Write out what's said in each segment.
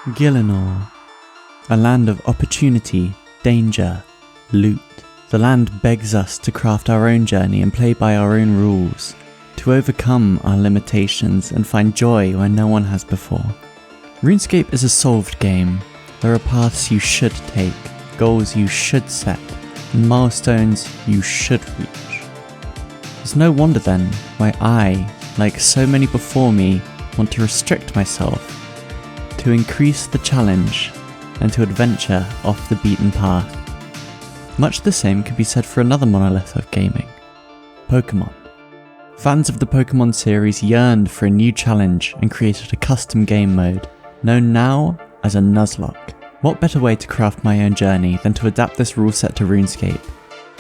Gielinor, a land of opportunity, danger, loot. The land begs us to craft our own journey and play by our own rules, to overcome our limitations and find joy where no one has before. RuneScape is a solved game. There are paths you should take, goals you should set, and milestones you should reach. It's no wonder then why I, like so many before me, want to restrict myself, to increase the challenge, and to adventure off the beaten path. Much the same could be said for another monolith of gaming, Pokemon. Fans of the Pokemon series yearned for a new challenge and created a custom game mode, known now as a Nuzlocke. What better way to craft my own journey than to adapt this rule set to RuneScape,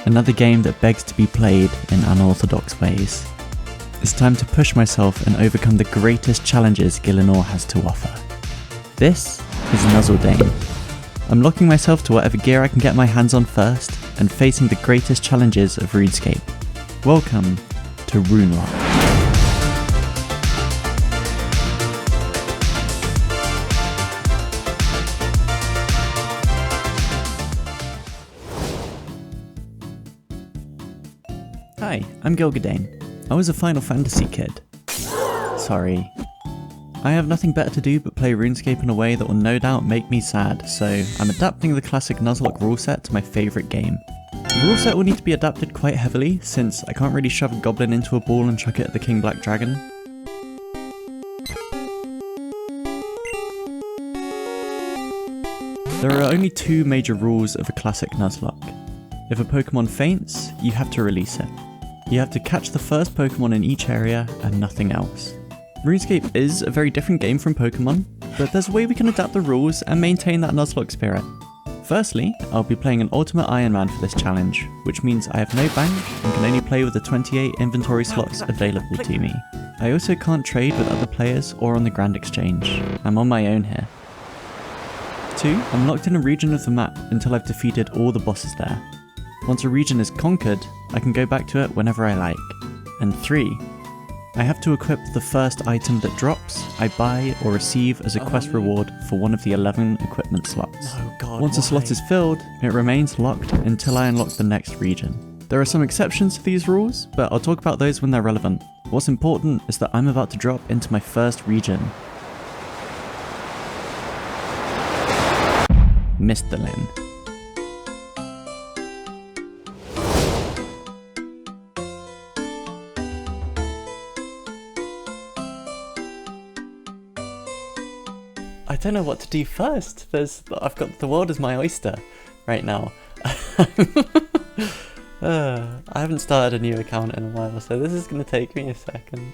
another game that begs to be played in unorthodox ways. It's time to push myself and overcome the greatest challenges Gielinor has to offer. This is Nuzzledane. I'm locking myself to whatever gear I can get my hands on first, and facing the greatest challenges of RuneScape. Welcome to Runelock. Hi, I'm Gilgadane. I was a Final Fantasy kid. Sorry. I have nothing better to do but play RuneScape in a way that will no doubt make me sad, so I'm adapting the classic Nuzlocke rule set to my favourite game. The rule set will need to be adapted quite heavily, since I can't really shove a goblin into a ball and chuck it at the King Black Dragon. There are only two major rules of a classic Nuzlocke. If a Pokemon faints, you have to release it. You have to catch the first Pokemon in each area and nothing else. RuneScape is a very different game from Pokemon, but there's a way we can adapt the rules and maintain that Nuzlocke spirit. Firstly, I'll be playing an Ultimate Iron Man for this challenge, which means I have no bank and can only play with the 28 inventory slots available to me. I also can't trade with other players or on the Grand Exchange. I'm on my own here. 2. I'm locked in a region of the map until I've defeated all the bosses there. Once a region is conquered, I can go back to it whenever I like. And 3. I have to equip the first item that drops, I buy or receive as a quest reward for one of the 11 equipment slots. Oh God, once a slot is filled, it remains locked until I unlock the next region. There are some exceptions to these rules, but I'll talk about those when they're relevant. What's important is that I'm about to drop into my first region. Misalin. I don't know what to do first. I've got the world as my oyster right now. I haven't started a new account in a while, so this is going to take me a second.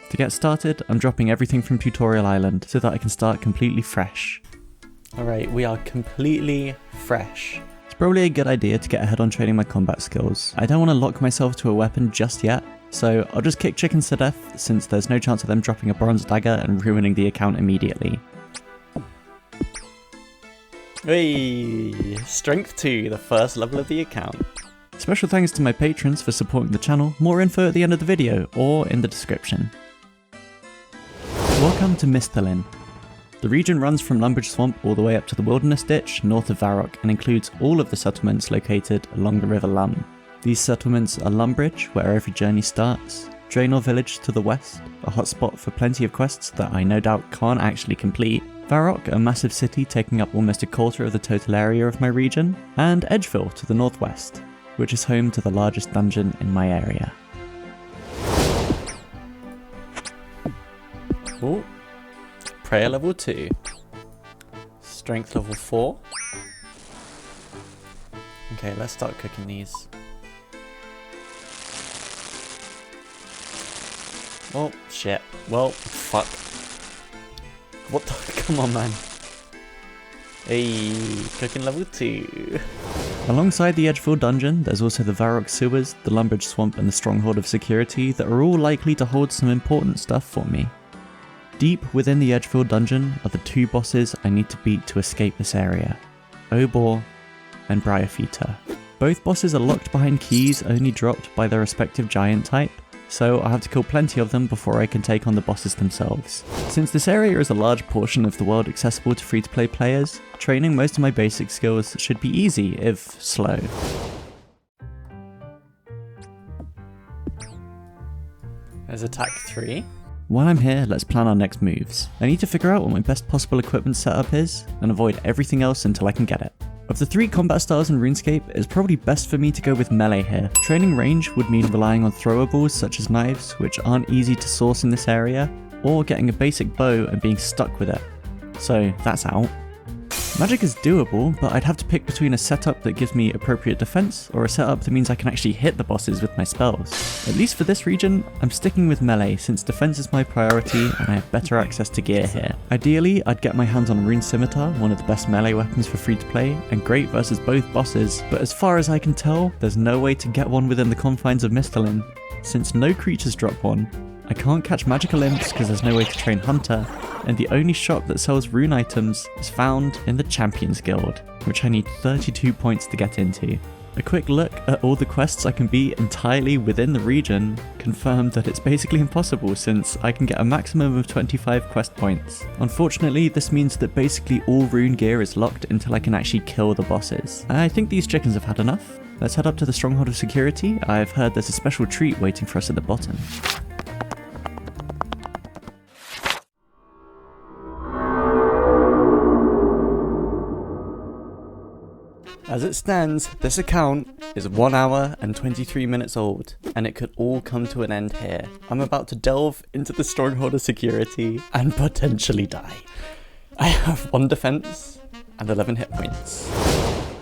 To get started, I'm dropping everything from Tutorial Island so that I can start completely fresh. Alright, we are completely fresh. It's probably a good idea to get ahead on training my combat skills. I don't want to lock myself to a weapon just yet, so I'll just kick chickens to death since there's no chance of them dropping a bronze dagger and ruining the account immediately. Hey, Strength 2, the first level of the account. Special thanks to my patrons for supporting the channel. More info at the end of the video or in the description. Welcome to Misalin. The region runs from Lumbridge Swamp all the way up to the Wilderness Ditch north of Varrock and includes all of the settlements located along the River Lum. These settlements are Lumbridge, where every journey starts, Draenor Village to the west, a hotspot for plenty of quests that I no doubt can't actually complete, Varrock, a massive city taking up almost a quarter of the total area of my region, and Edgeville to the northwest, which is home to the largest dungeon in my area. Oh, prayer level 2, strength level 4. Okay, let's start cooking these. Oh, shit. Well, fuck. What the? Come on, man. Hey, cooking level 2. Alongside the Edgeville dungeon, there's also the Varrock sewers, the Lumbridge Swamp and the Stronghold of Security that are all likely to hold some important stuff for me. Deep within the Edgeville dungeon are the two bosses I need to beat to escape this area, Obor and Briarfeeder. Both bosses are locked behind keys only dropped by their respective giant type, so I have to kill plenty of them before I can take on the bosses themselves. Since this area is a large portion of the world accessible to free-to-play players, training most of my basic skills should be easy, if slow. There's attack 3. While I'm here, let's plan our next moves. I need to figure out what my best possible equipment setup is, and avoid everything else until I can get it. Of the 3 combat styles in RuneScape, it's probably best for me to go with melee here. Training range would mean relying on throwables such as knives, which aren't easy to source in this area, or getting a basic bow and being stuck with it. So that's out. Magic is doable, but I'd have to pick between a setup that gives me appropriate defense or a setup that means I can actually hit the bosses with my spells. At least for this region, I'm sticking with melee since defense is my priority and I have better access to gear here. Ideally, I'd get my hands on Rune Scimitar, one of the best melee weapons for free to play, and great versus both bosses, but as far as I can tell, there's no way to get one within the confines of Misalin. Since no creatures drop one, I can't catch magical imps because there's no way to train Hunter, and the only shop that sells rune items is found in the Champions Guild, which I need 32 points to get into. A quick look at all the quests I can beat entirely within the region confirmed that it's basically impossible since I can get a maximum of 25 quest points. Unfortunately, this means that basically all rune gear is locked until I can actually kill the bosses. I think these chickens have had enough. Let's head up to the Stronghold of Security. I've heard there's a special treat waiting for us at the bottom. As it stands, this account is 1 hour and 23 minutes old, and it could all come to an end here. I'm about to delve into the Stronghold of Security and potentially die. I have 1 defense and 11 hit points.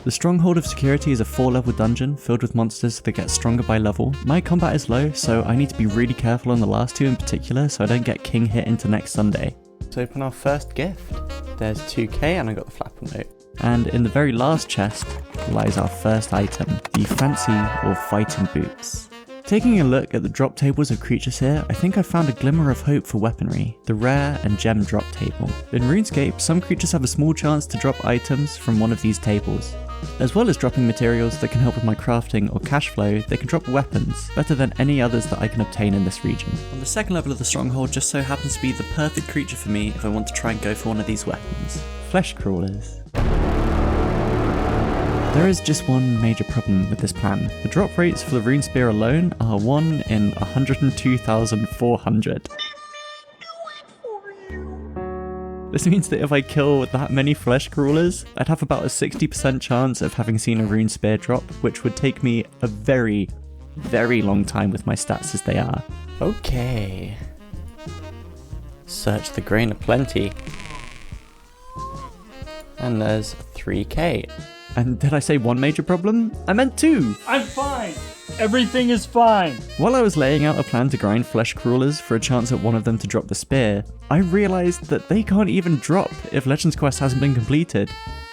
The Stronghold of Security is a 4-level dungeon filled with monsters that get stronger by level. My combat is low, so I need to be really careful on the last 2 in particular so I don't get king hit into next Sunday. Let's open our first gift. There's 2k and I got the flapper note. And in the very last chest lies our first item, the fancy or fighting boots. Taking a look at the drop tables of creatures here, I think I found a glimmer of hope for weaponry, the rare and gem drop table. In RuneScape, some creatures have a small chance to drop items from one of these tables. As well as dropping materials that can help with my crafting or cash flow, they can drop weapons, better than any others that I can obtain in this region. On the second level of the Stronghold just so happens to be the perfect creature for me if I want to try and go for one of these weapons. Flesh crawlers. There is just one major problem with this plan. The drop rates for the rune spear alone are 1 in 102,400. This means that if I kill that many flesh crawlers, I'd have about a 60% chance of having seen a rune spear drop, which would take me a very, very long time with my stats as they are. Okay. Search the grain of plenty. And there's 3k. And did I say 1 major problem? I meant 2! I'm fine! Everything is fine! While I was laying out a plan to grind flesh crawlers for a chance at one of them to drop the spear, I realised that they can't even drop if Legends Quest hasn't been completed.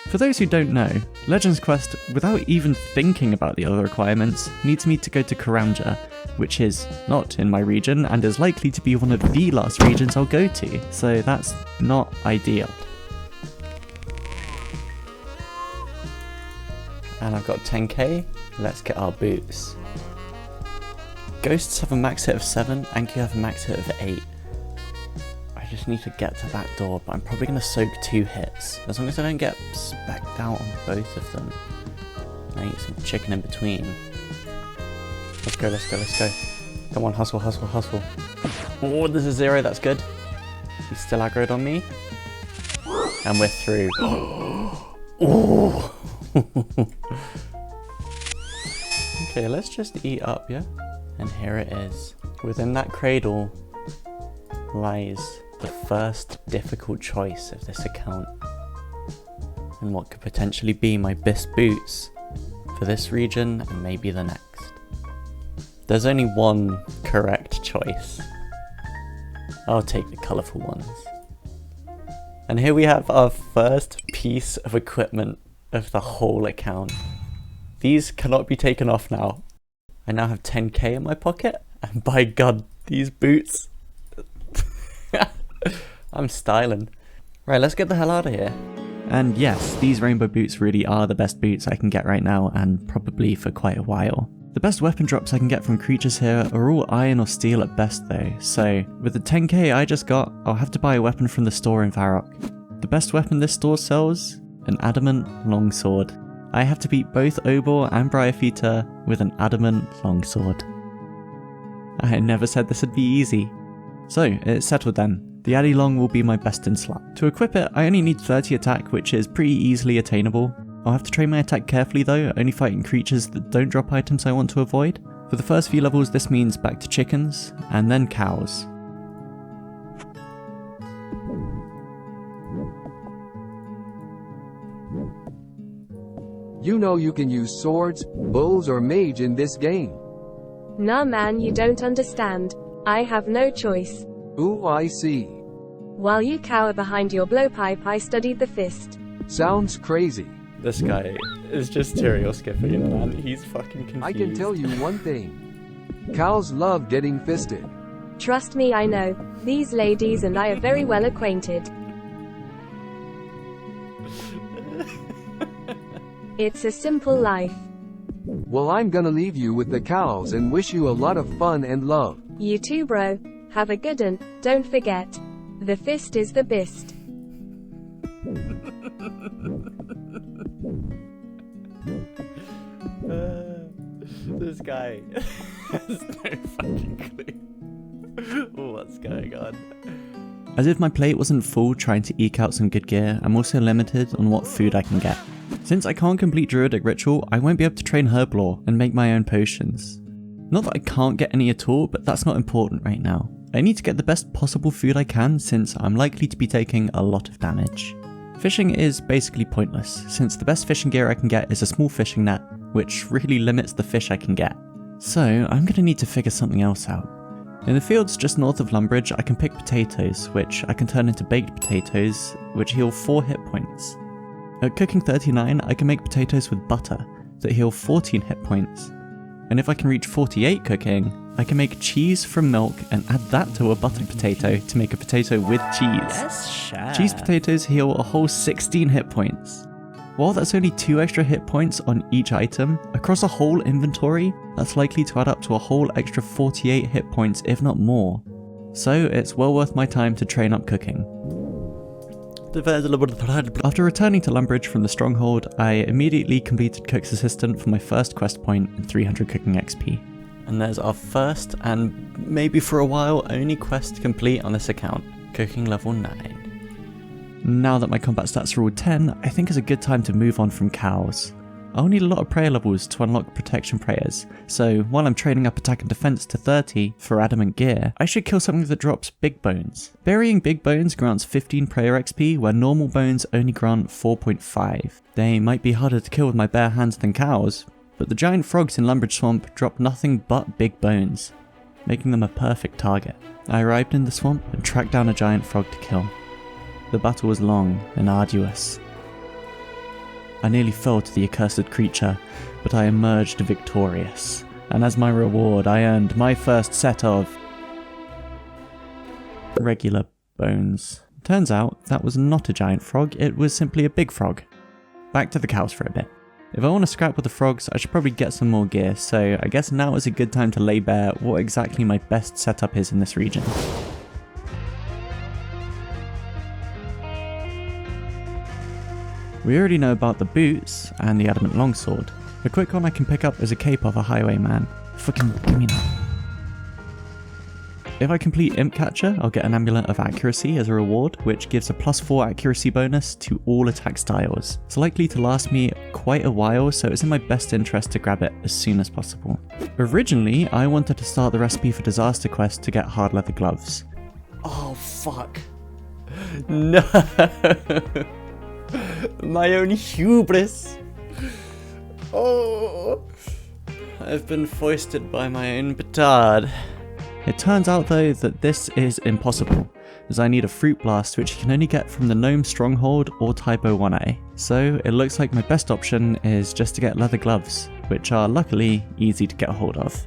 For those who don't know, Legends Quest, without even thinking about the other requirements, needs me to go to Karanja, which is not in my region and is likely to be one of the last regions I'll go to, so that's not ideal. And I've got 10k, let's get our boots. Ghosts have a max hit of 7, Anki have a max hit of 8. I just need to get to that door, but I'm probably going to soak 2 hits, as long as I don't get specced out on both of them. I need some chicken in between. Let's go, let's go, let's go. Come on, hustle, hustle, hustle. Oh, there's a 0, that's good. He's still aggroed on me. And we're through. Oh! Okay, let's just eat up, yeah? And here it is. Within that cradle lies the first difficult choice of this account. And what could potentially be my best boots for this region and maybe the next. There's only one correct choice. I'll take the colourful ones. And here we have our first piece of equipment of the whole account. These cannot be taken off now. I now have 10k in my pocket, and by god, these boots. I'm styling. Right, let's get the hell out of here. And yes, these rainbow boots really are the best boots I can get right now, and probably for quite a while. The best weapon drops I can get from creatures here are all iron or steel at best though, so with the 10k I just got, I'll have to buy a weapon from the store in Varrock. The best weapon this store sells? An adamant longsword. I have to beat both Obor and Briarfeeder with an adamant longsword. I never said this would be easy. So, it's settled then. The Addy Long will be my best in slot. To equip it, I only need 30 attack, which is pretty easily attainable. I'll have to train my attack carefully though, only fighting creatures that don't drop items I want to avoid. For the first few levels this means back to chickens, and then cows. You know you can use swords, bows or mage in this game. Nah man, you don't understand. I have no choice. Ooh, I see. While you cower behind your blowpipe, I studied the fist. Sounds crazy. This guy is just serial skipping, man. He's fucking confused. I can tell you one thing. Cows love getting fisted. Trust me, I know. These ladies and I are very well acquainted. It's a simple life. Well, I'm gonna leave you with the cows and wish you a lot of fun and love. You too, bro. Have a good one. Don't forget. The fist is the best. This guy has no fucking clue what's going on. As if my plate wasn't full trying to eke out some good gear, I'm also limited on what food I can get. Since I can't complete Druidic Ritual, I won't be able to train Herblore and make my own potions. Not that I can't get any at all, but that's not important right now. I need to get the best possible food I can since I'm likely to be taking a lot of damage. Fishing is basically pointless, since the best fishing gear I can get is a small fishing net, which really limits the fish I can get. So I'm gonna need to figure something else out. In the fields just north of Lumbridge, I can pick potatoes, which I can turn into baked potatoes, which heal 4 hit points. At cooking 39, I can make potatoes with butter, that heal 14 hit points. And if I can reach 48 cooking, I can make cheese from milk and add that to a buttered potato to make a potato with cheese. Yes, chef. Cheese potatoes heal a whole 16 hit points. While that's only 2 extra hit points on each item, across a whole inventory, that's likely to add up to a whole extra 48 hit points if not more. So it's well worth my time to train up cooking. After returning to Lumbridge from the Stronghold, I immediately completed Cook's Assistant for my first quest point and 300 cooking XP. And there's our first, and maybe for a while, only quest complete on this account, cooking level 9. Now that my combat stats are all 10, I think it's a good time to move on from cows. I'll need a lot of prayer levels to unlock protection prayers, so while I'm training up attack and defense to 30 for adamant gear, I should kill something that drops big bones. Burying big bones grants 15 prayer XP, where normal bones only grant 4.5. They might be harder to kill with my bare hands than cows, but the giant frogs in Lumbridge Swamp drop nothing but big bones, making them a perfect target. I arrived in the swamp and tracked down a giant frog to kill. The battle was long and arduous. I nearly fell to the accursed creature, but I emerged victorious, and as my reward I earned my first set of regular bones. Turns out that was not a giant frog, it was simply a big frog. Back to the cows for a bit. If I want to scrap with the frogs, I should probably get some more gear, so I guess now is a good time to lay bare what exactly my best setup is in this region. We already know about the boots and the adamant longsword. A quick one I can pick up is a cape off a highwayman. Fucking give me that. If I complete Imp Catcher, I'll get an Amulet of Accuracy as a reward, which gives a +4 accuracy bonus to all attack styles. It's likely to last me quite a while, so it's in my best interest to grab it as soon as possible. Originally, I wanted to start the recipe for Disaster Quest to get hard leather gloves. Oh fuck. No! My own hubris! Oh! I've been foisted by my own petard. It turns out though that this is impossible, as I need a Fruit Blast which you can only get from the Gnome Stronghold or Typo 1A. So it looks like my best option is just to get leather gloves, which are luckily easy to get a hold of.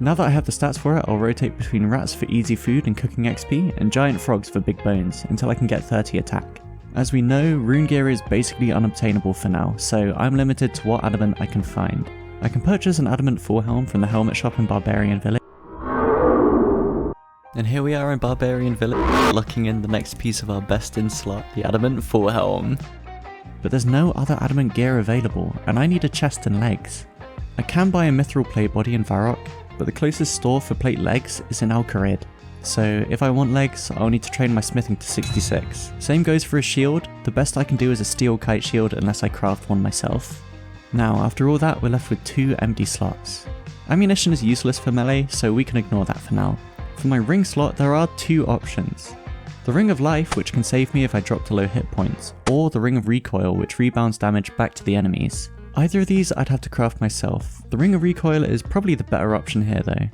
Now that I have the stats for it, I'll rotate between rats for easy food and cooking XP, and giant frogs for big bones, until I can get 30 attack. As we know, rune gear is basically unobtainable for now, so I'm limited to what adamant I can find. I can purchase an adamant forehelm from the helmet shop in Barbarian Village. And here we are in Barbarian Village, locking in the next piece of our best in slot, the adamant forehelm. But there's no other adamant gear available, and I need a chest and legs. I can buy a mithril plate body in Varrock, but the closest store for plate legs is in Al-Kharid. So if I want legs, I'll need to train my smithing to 66. Same goes for a shield. The best I can do is a steel kite shield unless I craft one myself. Now, after all that, we're left with 2 empty slots. Ammunition is useless for melee, so we can ignore that for now. For my ring slot, there are 2 options. The Ring of Life, which can save me if I drop to low hit points, or the Ring of Recoil, which rebounds damage back to the enemies. Either of these I'd have to craft myself. The Ring of Recoil is probably the better option here though.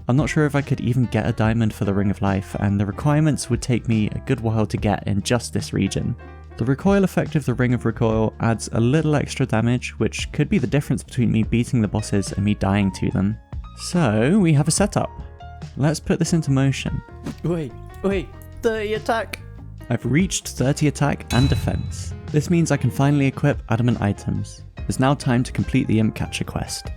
I'm not sure if I could even get a diamond for the Ring of Life, and the requirements would take me a good while to get in just this region. The recoil effect of the Ring of Recoil adds a little extra damage, which could be the difference between me beating the bosses and me dying to them. So we have a setup. Let's put this into motion. Wait, 30 attack! I've reached 30 attack and defense. This means I can finally equip adamant items. It's now time to complete the Imp Catcher quest.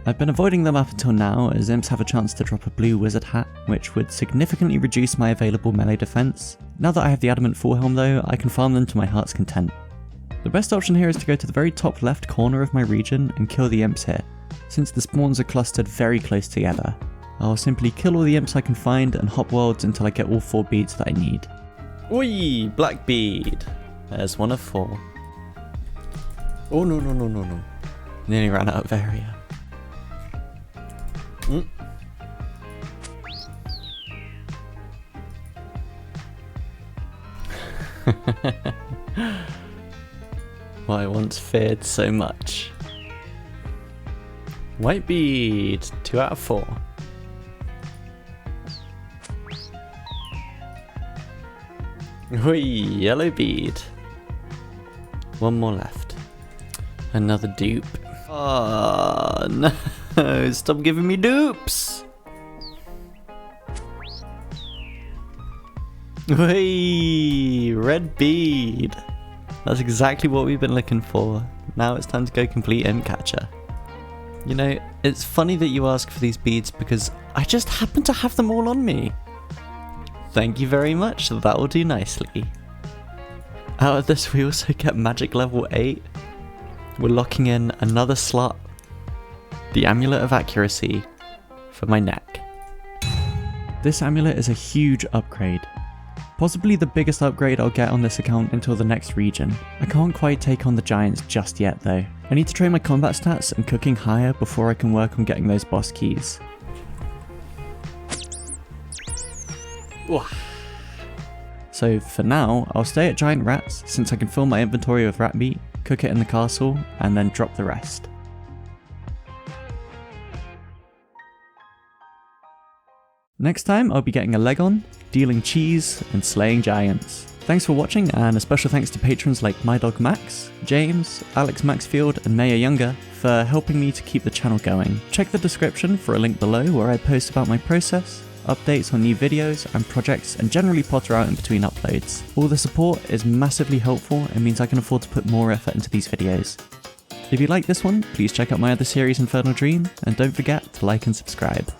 I've been avoiding them up until now, as imps have a chance to drop a blue wizard hat, which would significantly reduce my available melee defense. Now that I have the adamant forehelm though, I can farm them to my heart's content. The best option here is to go to the very top left corner of my region and kill the imps here, since the spawns are clustered very close together. I'll simply kill all the imps I can find and hop worlds until I get all 4 beads that I need. Oi, black bead. There's one of 4. Oh no. Nearly ran out of area. What I once feared so much. White bead, 2 out of 4. Oi, yellow bead. 1 more left. Another dupe. Oh no, stop giving me dupes! Oi, red bead. That's exactly what we've been looking for. Now it's time to go complete Imp Catcher. You know, it's funny that you ask for these beads because I just happen to have them all on me. Thank you very much, that will do nicely. Out of this we also get magic level 8. We're locking in another slot. The Amulet of Accuracy for my neck. This amulet is a huge upgrade. Possibly the biggest upgrade I'll get on this account until the next region. I can't quite take on the giants just yet though. I need to train my combat stats and cooking higher before I can work on getting those boss keys. So for now, I'll stay at giant rats since I can fill my inventory with rat meat, cook it in the castle, and then drop the rest. Next time I'll be getting a leg on, dealing cheese, and slaying giants. Thanks for watching, and a special thanks to patrons like MyDogMax, James, Alex Maxfield, and Maya Younger for helping me to keep the channel going. Check the description for a link below where I post about my process, updates on new videos and projects, and generally potter out in between uploads. All the support is massively helpful and means I can afford to put more effort into these videos. If you like this one, please check out my other series Infernal Dream, and don't forget to like and subscribe.